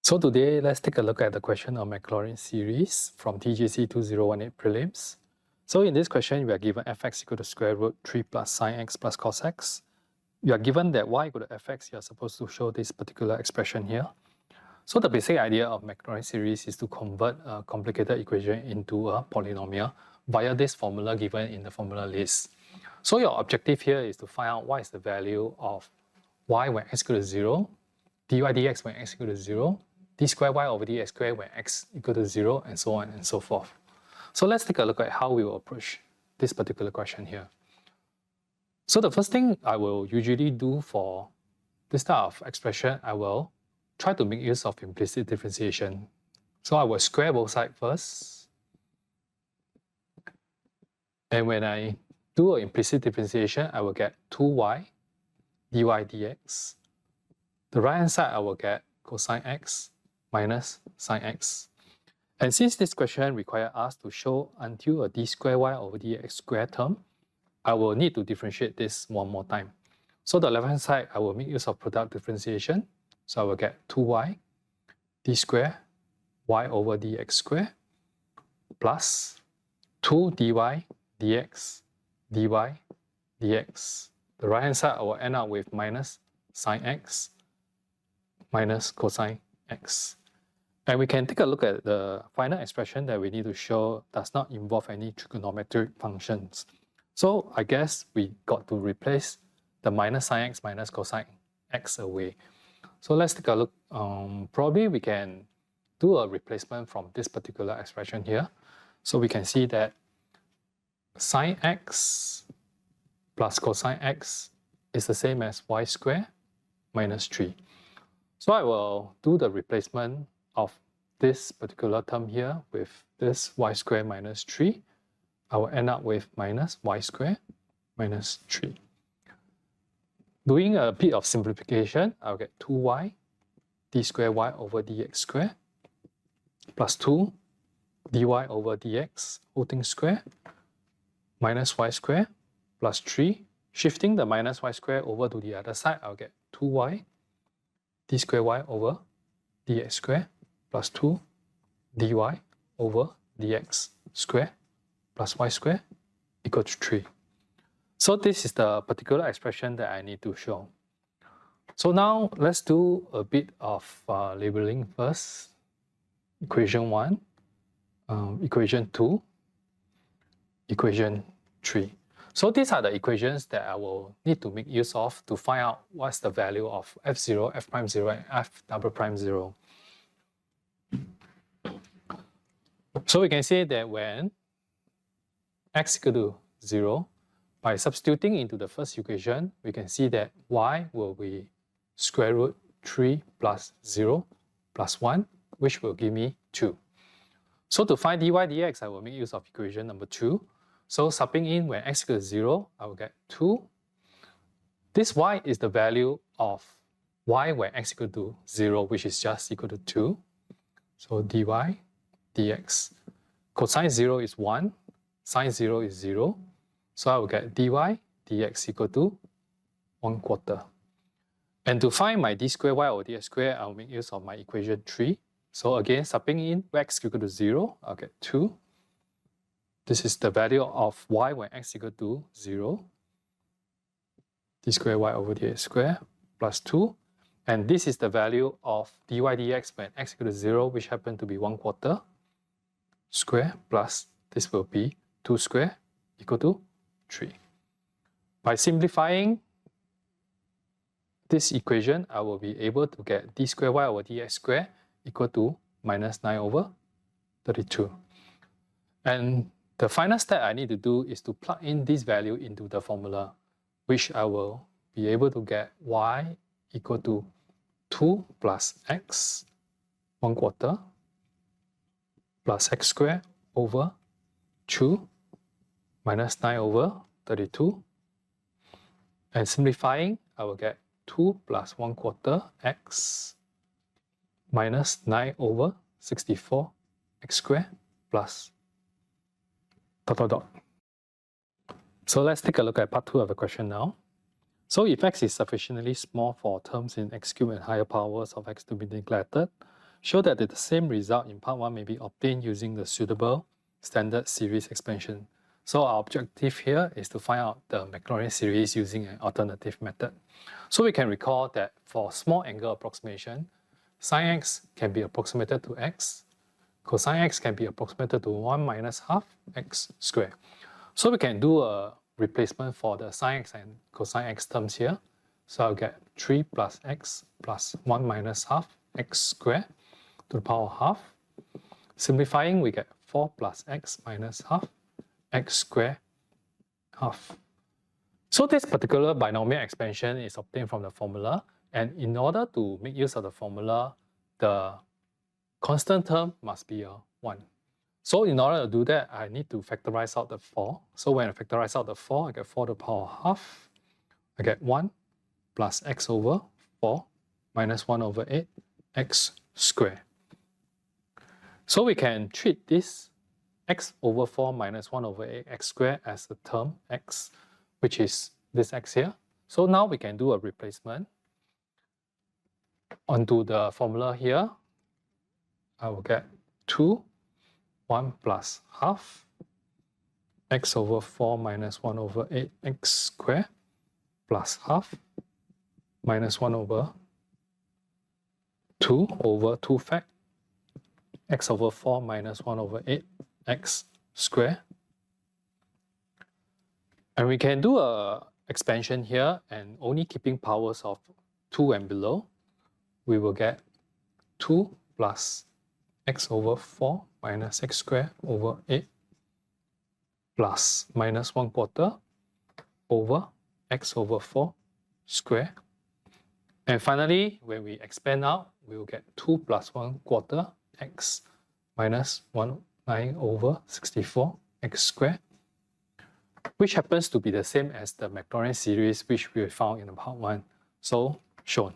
So today, let's take a look at the question of Maclaurin series from TGC 2018 prelims. So in this question, we are given fx equal to square root 3 plus sine x plus cos x. You are given that y equal to fx, you are supposed to show this particular expression here. So the basic idea of Maclaurin series is to convert a complicated equation into a polynomial via this formula given in the formula list. So your objective here is to find out what is the value of y when x equal to 0, dy dx when x equal to 0, d squared y over dx squared when x equal to 0, and so on and so forth. So let's take a look at how we will approach this particular question here. So the first thing I will usually do for this type of expression, I will try to make use of implicit differentiation. So I will square both sides first. And when I do an implicit differentiation, I will get 2y dy dx. The right hand side, I will get cosine x minus sine x. And since this question requires us to show until a d squared y over dx squared term, I will need to differentiate this one more time. So the left hand side, I will make use of product differentiation. So I will get 2y d squared y over dx squared plus 2 dy dx dy dx. The right hand side, I will end up with minus sine x minus cosine x. And we can take a look at the final expression that we need to show does not involve any trigonometric functions. So I guess we got to replace the minus sine x minus cosine x away. So let's take a look. Probably we can do a replacement from this particular expression here. So we can see that sine x plus cosine x is the same as y squared minus 3. So I will do the replacement of this particular term here with this y squared minus 3. I will end up with minus y squared minus 3. Doing a bit of simplification, I'll get 2y d squared y over dx squared plus 2 dy over dx whole thing squared minus y squared plus 3. Shifting the minus y squared over to the other side, I'll get 2y d squared y over dx squared plus 2 dy over dx squared plus y squared equal to 3. So this is the particular expression that I need to show. So now let's do a bit of labeling first. Equation 1, equation 2, equation 3. So these are the equations that I will need to make use of to find out what's the value of f0, f prime 0, and f double prime 0. So we can say that when x equal to 0, by substituting into the first equation, we can see that y will be square root 3 plus 0 plus 1, which will give me 2. So to find dy dx, I will make use of equation number 2. So subbing in when x equals 0, I will get 2. This y is the value of y when x equal to 0, which is just equal to 2. So dy dx. Cosine 0 is 1, sine 0 is 0. So I will get dy dx equal to 1/4. And to find my d squared y over dx squared, I will make use of my equation 3. So again, subbing in x equal to 0, I'll get 2. This is the value of y when x equal to 0. d squared y over dx squared plus 2. And this is the value of dy dx when x equal to 0, which happen to be 1/4 square plus this will be 2 square equal to 3. By simplifying this equation, I will be able to get d squared y over dx squared equal to minus 9 over 32. And the final step I need to do is to plug in this value into the formula, which I will be able to get y equal to 2 plus x 1/4 plus x squared over 2 minus 9 over 32. And simplifying, I will get 2 plus 1/4 x minus 9 over 64 x squared plus ... So let's take a look at part 2 of the question now. So if x is sufficiently small for terms in x cubed and higher powers of x to be neglected, show that the same result in part 1 may be obtained using the suitable standard series expansion. So our objective here is to find out the Maclaurin series using an alternative method. So we can recall that for small angle approximation, sin x can be approximated to x, cosine x can be approximated to 1 minus half x squared. So we can do a replacement for the sin x and cosine x terms here. So I'll get 3 plus x plus 1 minus half x squared to the power of half. Simplifying, we get 4 plus x minus half x squared half. So this particular binomial expansion is obtained from the formula, and in order to make use of the formula, the constant term must be a 1. So in order to do that, I need to factorize out the 4. So when I factorize out the 4, I get 4 to the power of half. I get 1 plus x over 4 minus 1 over 8 x squared. So we can treat this x over 4 minus 1 over 8 x squared as the term x, which is this x here. So now we can do a replacement onto the formula here. I will get 2, 1 plus half x over 4 minus 1 over 8 x squared plus half minus 1 over 2 over 2 fact x over 4 minus 1 over 8 x squared. And we can do a expansion here, and only keeping powers of 2 and below, we will get 2 plus x over 4 minus x squared over 8 plus minus 1/4 over x over 4 squared. And finally, when we expand out, we will get 2 plus 1/4 x minus 19 over 64 x squared, which happens to be the same as the Maclaurin series which we found in the part 1, so shown.